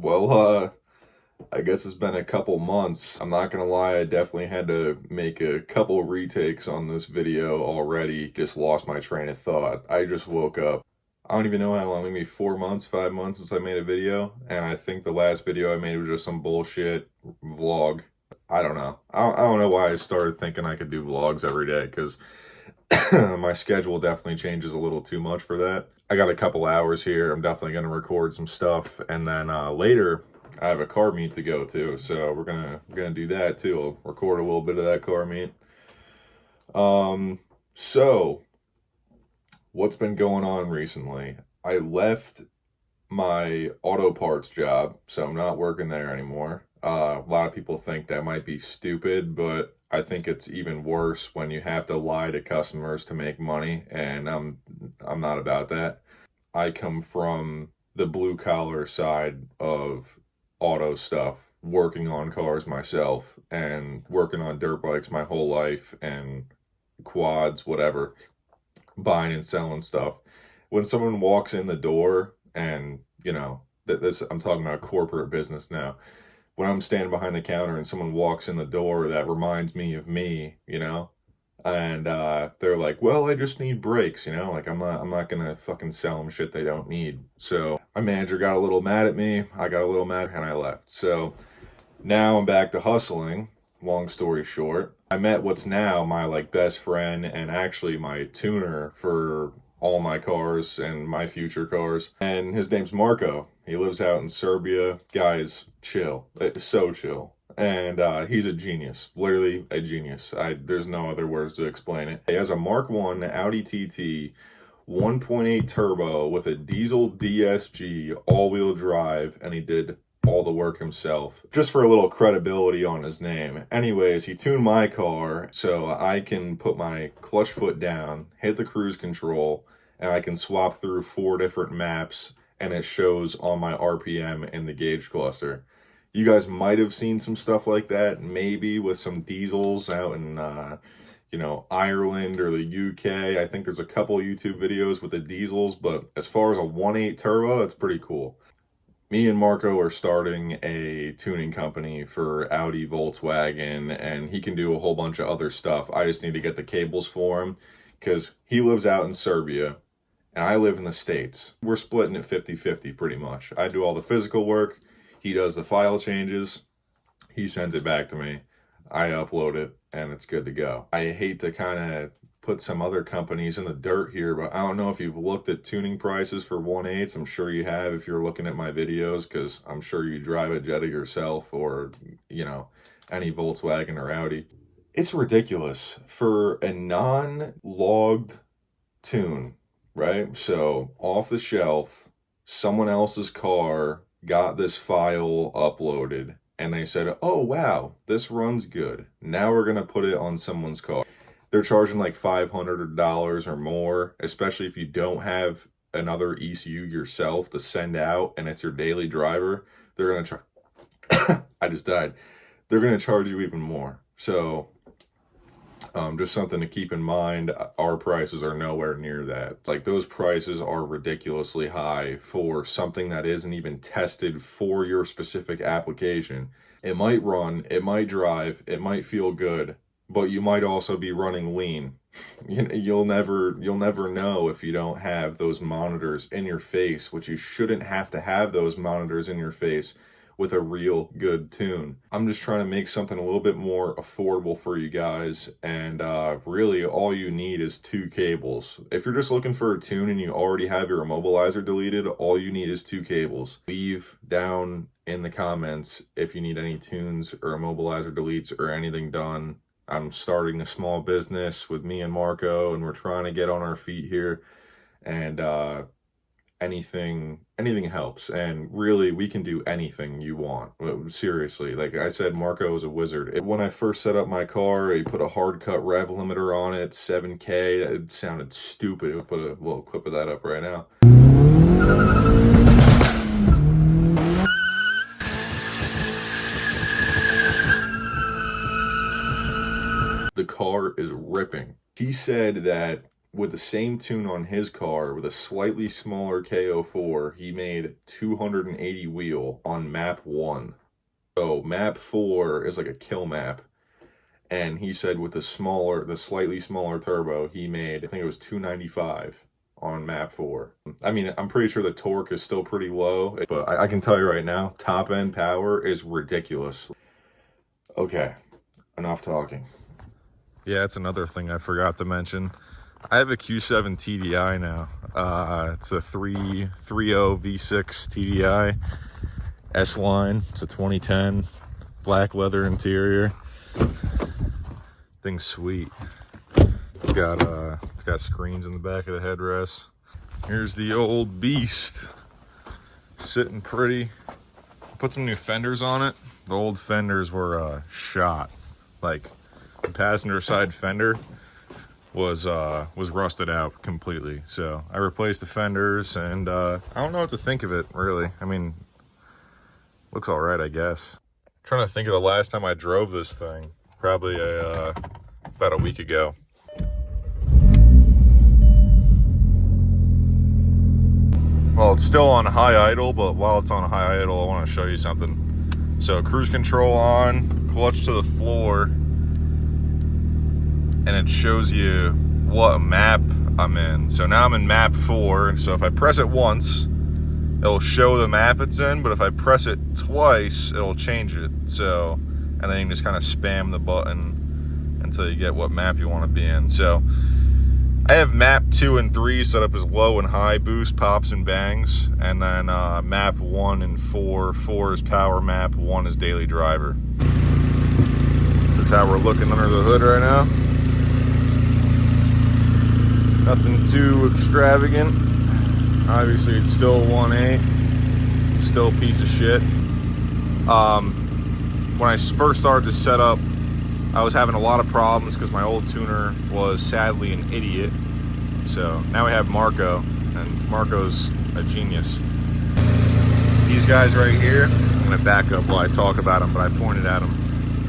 Well, I guess it's been a couple months. I'm not gonna lie, I definitely had to make a couple retakes on this video already. Just lost my train of thought. I just woke up. I don't even know how long, maybe 4 months, 5 months since I made a video. And I think the last video I made was just some bullshit vlog. I don't know. I don't know why I started thinking I could do vlogs every day, because my schedule definitely changes a little too much for that. I got a couple hours here. I'm definitely going to record some stuff, and then later I have a car meet to go to, so we're gonna do that too. I'll record a little bit of that car meet. So what's been going on recently? I left my auto parts job, so I'm not working there anymore. A lot of people think that might be stupid, but I think it's even worse when you have to lie to customers to make money, and I'm not about that. I come from the blue collar side of auto stuff, working on cars myself and working on dirt bikes my whole life, and quads, whatever, buying and selling stuff. When someone walks in the door, and this, I'm talking about corporate business now. When I'm standing behind the counter and someone walks in the door that reminds me of me, and they're like, well, I just need brakes, like I'm not gonna fucking sell them shit they don't need. So my manager got a little mad at me, I got a little mad, and I left. So now I'm back to hustling. Long story short, I met what's now my best friend, and actually my tuner for all my cars and my future cars, and his name's Marco. He lives out in Serbia. Guy's chill. It's so chill. And he's a genius, literally a genius. There's no other words to explain it. He has a Mark 1 Audi TT 1.8 turbo with a diesel DSG all-wheel drive, and he did all the work himself, just for a little credibility on his name. Anyways, he tuned my car so I can put my clutch foot down, hit the cruise control, and I can swap through 4 different maps, and it shows on my RPM in the gauge cluster. You guys might have seen some stuff like that, maybe with some diesels out in, Ireland or the UK. I think there's a couple YouTube videos with the diesels, but as far as a 1.8 turbo, it's pretty cool. Me and Marco are starting a tuning company for Audi, Volkswagen, and he can do a whole bunch of other stuff. I just need to get the cables for him, because he lives out in Serbia and I live in the States. We're splitting it 50-50 pretty much. I do all the physical work, he does the file changes, he sends it back to me, I upload it, and it's good to go. I hate to kind of put some other companies in the dirt here, but I don't know if you've looked at tuning prices for 1.8s. I'm sure you have if you're looking at my videos, because I'm sure you drive a Jetta yourself, or any Volkswagen or Audi. It's ridiculous for a non-logged tune, right? So off the shelf, someone else's car got this file uploaded, and they said, oh wow, this runs good, now we're gonna put it on someone's car. They're charging like $500 or more, especially if you don't have another ECU yourself to send out and it's your daily driver. They're going to try. I just died. They're going to charge you even more. So just something to keep in mind. Our prices are nowhere near that. Like, those prices are ridiculously high for something that isn't even tested for your specific application. It might run, it might drive, it might feel good, but you might also be running lean. You'll never know if you don't have those monitors in your face, which you shouldn't have to have those monitors in your face with a real good tune. I'm just trying to make something a little bit more affordable for you guys, and really all you need is 2 cables. If you're just looking for a tune and you already have your immobilizer deleted, all you need is 2 cables. Leave down in the comments if you need any tunes or immobilizer deletes or anything done. I'm starting a small business with me and Marco, and we're trying to get on our feet here, and anything helps. And really, we can do anything you want. Seriously, like I said, Marco is a wizard. When I first set up my car, he put a hard cut rev limiter on it, 7K. It sounded stupid. We'll put a little clip of that up right now. The car is ripping. He said that with the same tune on his car with a slightly smaller K04, he made 280 wheel on map 1. So map 4 is like a kill map. And he said with the slightly smaller turbo, he made, I think it was 295 on map 4. I mean, I'm pretty sure the torque is still pretty low, but I can tell you right now, top end power is ridiculous. Okay, enough talking. Yeah, that's another thing I forgot to mention. I have a Q7 TDI now. It's a 3.0 V6 TDI S-Line. It's a 2010 black leather interior. Thing's sweet. It's got screens in the back of the headrest. Here's the old beast, sitting pretty. Put some new fenders on it. The old fenders were shot. Like the passenger side fender was rusted out completely. So I replaced the fenders, and I don't know what to think of it really. I mean, looks all right, I guess. I'm trying to think of the last time I drove this thing. Probably about a week ago. Well, it's still on high idle, but while it's on high idle, I want to show you something. So cruise control on, clutch to the floor, and it shows you what map I'm in. So now I'm in map 4, so if I press it once, it'll show the map it's in, but if I press it twice, it'll change it. So, and then you can just kind of spam the button until you get what map you want to be in. So I have map 2 and 3 set up as low and high boost, pops and bangs, and then map 1 and 4. 4 is power map, 1 is daily driver. This is how we're looking under the hood right now. Nothing too extravagant. Obviously it's still 1.8, still a piece of shit. When I first started to set up, I was having a lot of problems because my old tuner was sadly an idiot. So now we have Marco, and Marco's a genius. These guys right here, I'm gonna back up while I talk about them, but I pointed at them.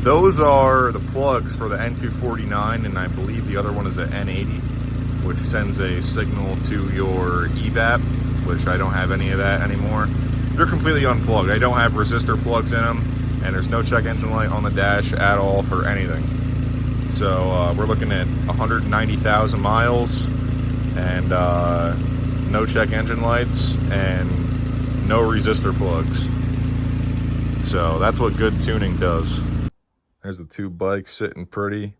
Those are the plugs for the N249, and I believe the other one is the N80, which sends a signal to your EVAP, which I don't have any of that anymore. They're completely unplugged. I don't have resistor plugs in them, and there's no check engine light on the dash at all for anything. So we're looking at 190,000 miles and no check engine lights and no resistor plugs. So that's what good tuning does. There's the two bikes sitting pretty.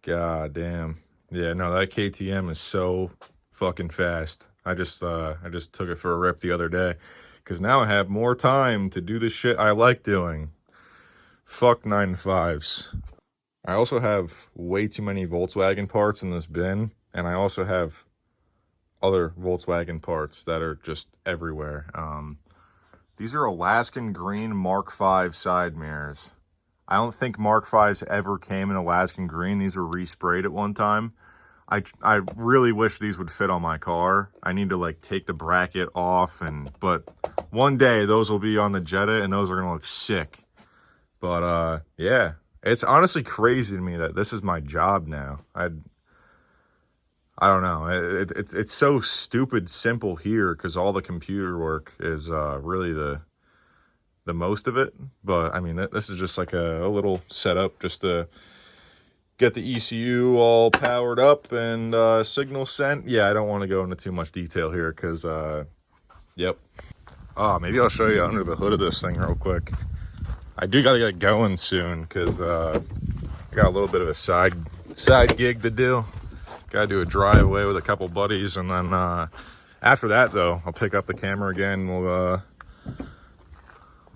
God damn. Yeah, no, that KTM is so fucking fast. I just took it for a rip the other day because now I have more time to do the shit I like doing. Fuck 9.5s. I also have way too many Volkswagen parts in this bin, and I also have other Volkswagen parts that are just everywhere. These are Alaskan green Mark V side mirrors. I don't think Mark V's ever came in Alaskan green. These were resprayed at one time. I really wish these would fit on my car. I need to like take the bracket off, but one day those will be on the Jetta and those are gonna look sick. But yeah, it's honestly crazy to me that this is my job now. I don't know. It's so stupid simple here because all the computer work is really the most of it. But I mean, this is just like a little setup just to get the ECU all powered up and signal sent. Yeah, I don't want to go into too much detail here because yep. Maybe I'll show you under the hood of this thing real quick. I do gotta get going soon because I got a little bit of a side gig to do. Gotta do a drive-away with a couple buddies, and then after that though, I'll pick up the camera again and we'll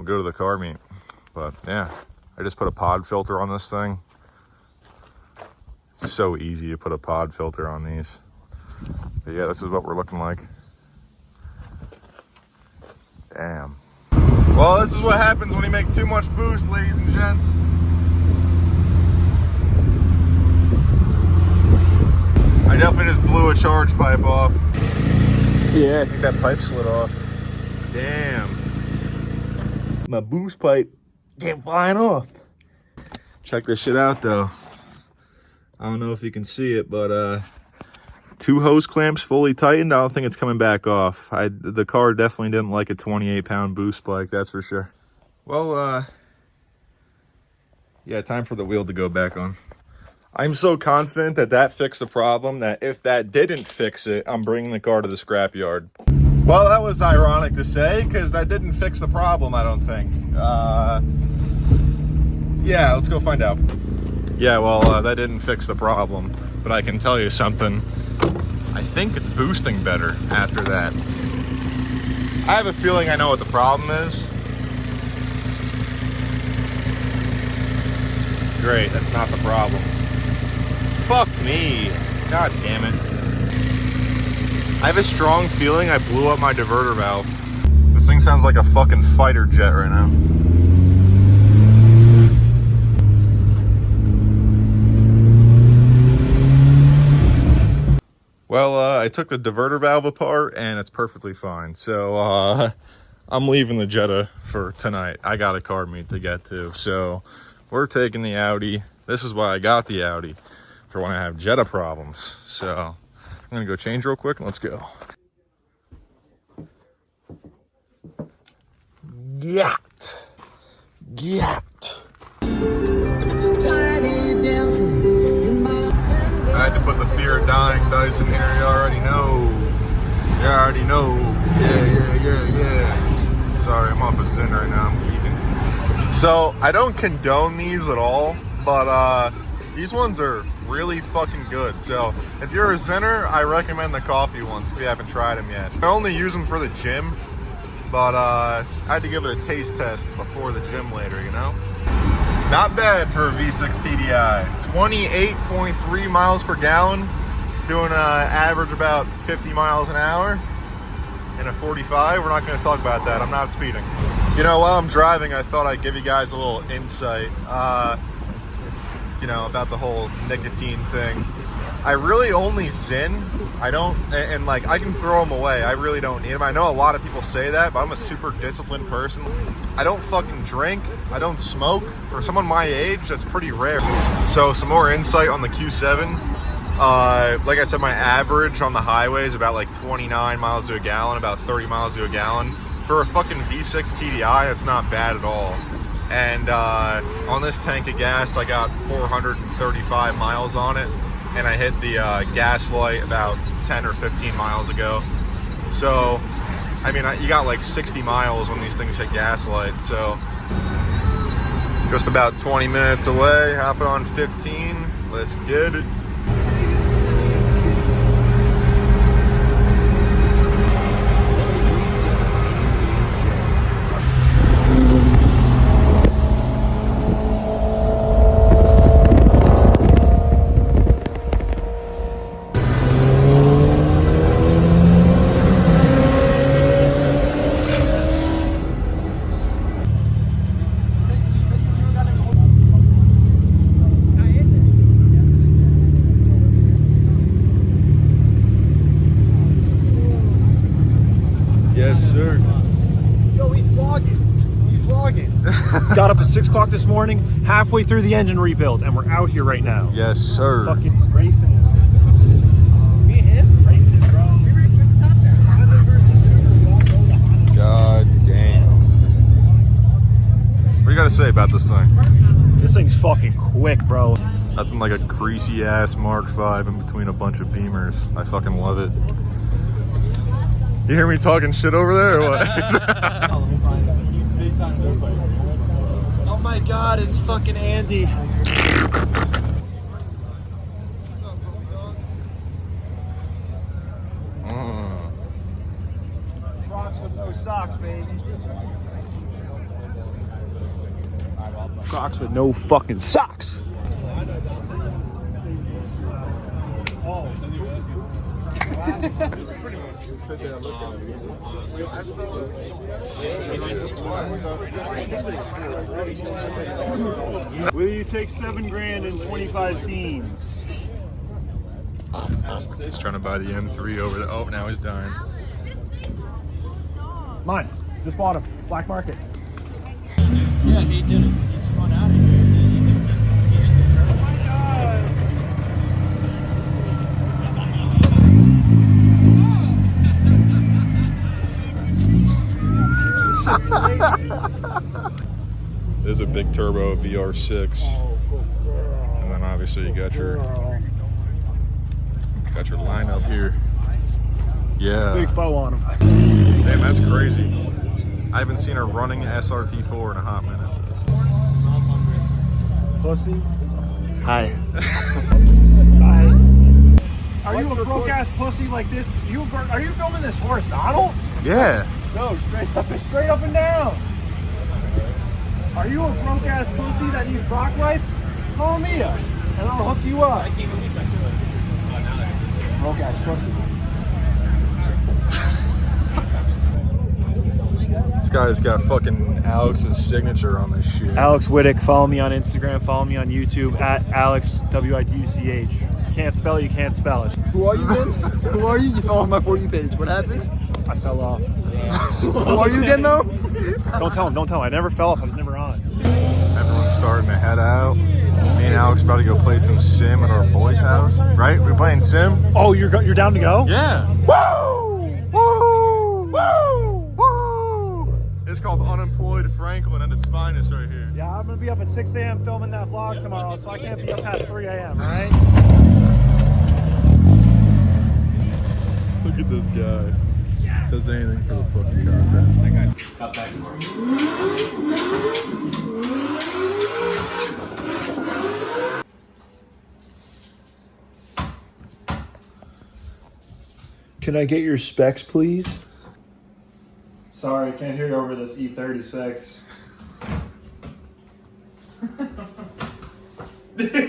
go to the car meet. But yeah, I just put a pod filter on this thing. It's so easy to put a pod filter on these. But yeah, this is what we're looking like. Damn. Well, this is what happens when you make too much boost, ladies and gents. I definitely just blew a charge pipe off. Yeah, I think that pipe slid off. Damn. My boost pipe came flying off. Check this shit out though. I don't know if you can see it, but 2 hose clamps fully tightened. I don't think it's coming back off. The car definitely didn't like a 28-pound boost spike, that's for sure. Well, yeah, time for the wheel to go back on. I'm so confident that that fixed the problem that if that didn't fix it, I'm bringing the car to the scrapyard. Well, that was ironic to say, because that didn't fix the problem, I don't think. Yeah, let's go find out. Yeah, well, that didn't fix the problem, but I can tell you something. I think it's boosting better after that. I have a feeling I know what the problem is. Great, that's not the problem. Fuck me. God damn it. I have a strong feeling I blew up my diverter valve. This thing sounds like a fucking fighter jet right now. Well, I took the diverter valve apart and it's perfectly fine. So, I'm leaving the Jetta for tonight. I got a car meet to get to. So, we're taking the Audi. This is why I got the Audi, for when I have Jetta problems. So, I'm gonna go change real quick and let's go. Yacht. I had to put the fear of dying dice in here. You already know. Yeah. Sorry, I'm off a Zen right now. I'm eating. So I don't condone these at all, but these ones are really fucking good. So if you're a Zenner, I recommend the coffee ones if you haven't tried them yet. I only use them for the gym, but I had to give it a taste test before the gym later, you know? Not bad for a V6 TDI. 28.3 miles per gallon, doing average about 50 miles an hour in a 45. We're not going to talk about that. I'm not speeding. You know, while I'm driving, I thought I'd give you guys a little insight, you know, about the whole nicotine thing. I really only Zyn. I don't, and like, I can throw them away. I really don't need them. I know a lot of people say that, but I'm a super disciplined person. I don't fucking drink. I don't smoke. For someone my age, that's pretty rare. So some more insight on the Q7. Like I said, my average on the highway is about like 29 miles to a gallon, about 30 miles to a gallon. For a fucking V6 TDI, that's not bad at all. And on this tank of gas, I got 435 miles on it. And I hit the gas light about 10 or 15 miles ago. So, I mean, you got like 60 miles when these things hit gas light. So, just about 20 minutes away, hopping on 15. Let's get it. Yes, sir. Yo, he's vlogging. Got up at 6 o'clock this morning, halfway through the engine rebuild, and we're out here right now. Yes, sir. Fucking racing. Me and him? Racing, bro. We raced with the top there. God damn. What do you got to say about this thing? This thing's fucking quick, bro. Nothing like a greasy ass Mark V in between a bunch of Beamers. I fucking love it. You hear me talking shit over there or what? Oh my god, it's fucking Andy. Crocs with no socks, baby. Crocs with no fucking socks. Will you take $7 grand and 25 beans? He's trying to buy the M3 over there. Oh, now he's dying. Mine. Just bought him. Black market. Yeah, he did it. He spun out of here. Oh my god. There's a big turbo VR6, and then obviously you got your lineup here. Yeah. Big foe on him. Damn, that's crazy. I haven't seen a running SRT4 in a hot minute. Pussy. Hi. Hi. Are you a broke ass pussy like this? Are you filming this horizontal? Yeah. No, straight up and down. Are you a broke ass pussy that needs rock lights? Call me up and I'll hook you up. Broke ass pussy. This guy's got fucking Alex's signature on this shit. Alex Wittick, follow me on Instagram, follow me on YouTube at Alex WIDUCH. Can't spell it, you can't spell it. Who are you, Vince? Who are you? You fell off my For You page. What happened? I fell off. Who are you again, though? Don't tell him. I never fell off. I was never on. Everyone's starting to head out. Me and Alex about to go play some sim at our boy's house. Right? We're playing sim? Oh, you're down to go? Yeah. Woo! Woo! Woo! Woo! It's called Unemployed Franklin at its finest right here. Yeah, I'm gonna be up at 6 a.m. filming that vlog tomorrow, so I can't be up past 3 a.m. Right? Look at this guy. Does anything for the fucking content. Can I get your specs, please? Sorry, I can't hear you over this E36.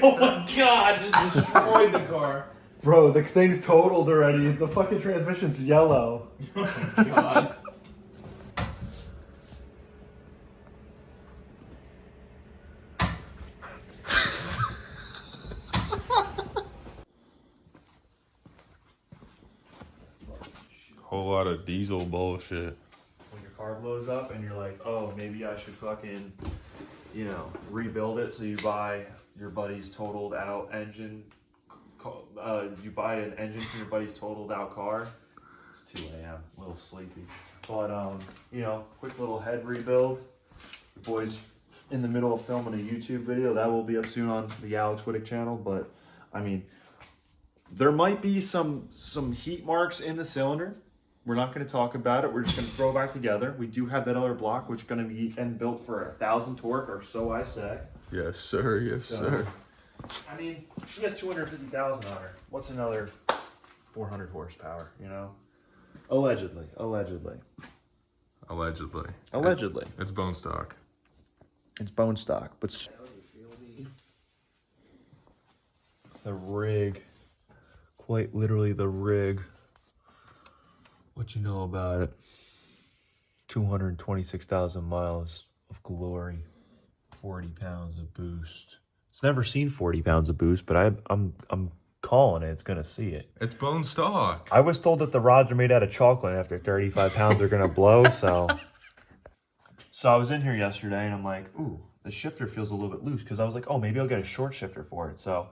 Oh my god, just destroyed the car. Bro, the thing's totaled already. The fucking transmission's yellow. Oh my god. Whole lot of diesel bullshit. When your car blows up and you're like, oh, maybe I should fucking, rebuild it. So you buy your buddy's totaled out engine. You buy an engine from your buddy's totaled out car. It's 2 a.m. A little sleepy. But, quick little head rebuild. The boy's in the middle of filming a YouTube video. That will be up soon on the Alex Wittick channel. But, I mean, there might be some heat marks in the cylinder. We're not going to talk about it. We're just going to throw it back together. We do have that other block, which is going to be end built for 1,000 torque, or so I say. Yes, sir. Yes, sir. I mean, she has 250,000 on her. What's another 400 horsepower, Allegedly. Allegedly. It's bone stock. It's bone stock, but the rig, quite literally the rig. What you know about it? 226,000 miles of glory, 40 pounds of boost. It's never seen 40 pounds of boost, but I'm calling it. It's gonna see it. It's bone stock. I was told that the rods are made out of chocolate. And after 35 pounds, they're gonna blow. So I was in here yesterday, and I'm like, ooh, the shifter feels a little bit loose, because I was like, oh, maybe I'll get a short shifter for it. So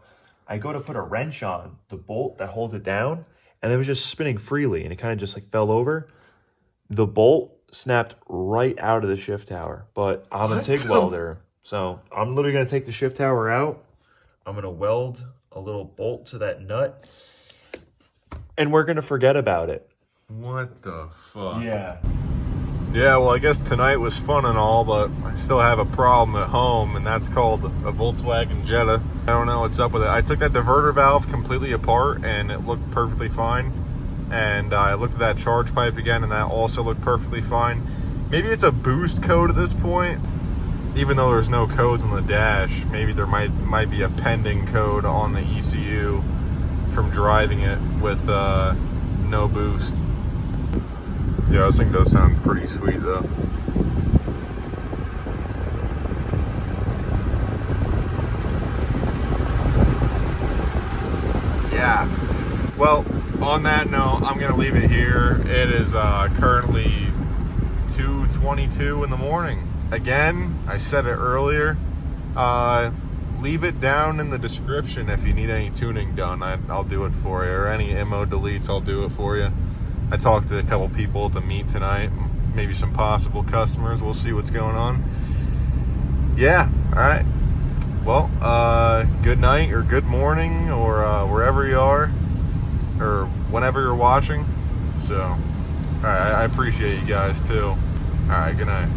I go to put a wrench on the bolt that holds it down, and it was just spinning freely, and it kind of just like fell over. The bolt snapped right out of the shift tower, but I'm a TIG welder, so I'm literally gonna take the shift tower out. I'm gonna weld a little bolt to that nut, and we're gonna forget about it. What the fuck? Yeah. Yeah, well, I guess tonight was fun and all, but I still have a problem at home, and that's called a Volkswagen Jetta. I don't know what's up with it. I took that diverter valve completely apart, and it looked perfectly fine. And I looked at that charge pipe again, and that also looked perfectly fine. Maybe it's a boost code at this point. Even though there's no codes on the dash, maybe there might be a pending code on the ECU from driving it with no boost. Yeah, this thing does sound pretty sweet though. Yeah. Well, on that note, I'm gonna leave it here. It is currently 2:22 in the morning. Again, I said it earlier. Leave it down in the description if you need any tuning done. I'll do it for you, or any MO deletes, I'll do it for you. I talked to a couple people at the meet tonight. maybe some possible customers. We'll see what's going on. Yeah, all right. Well, good night or good morning, or wherever you are, or whenever you're watching. So, all right, I appreciate you guys too. All right, good night.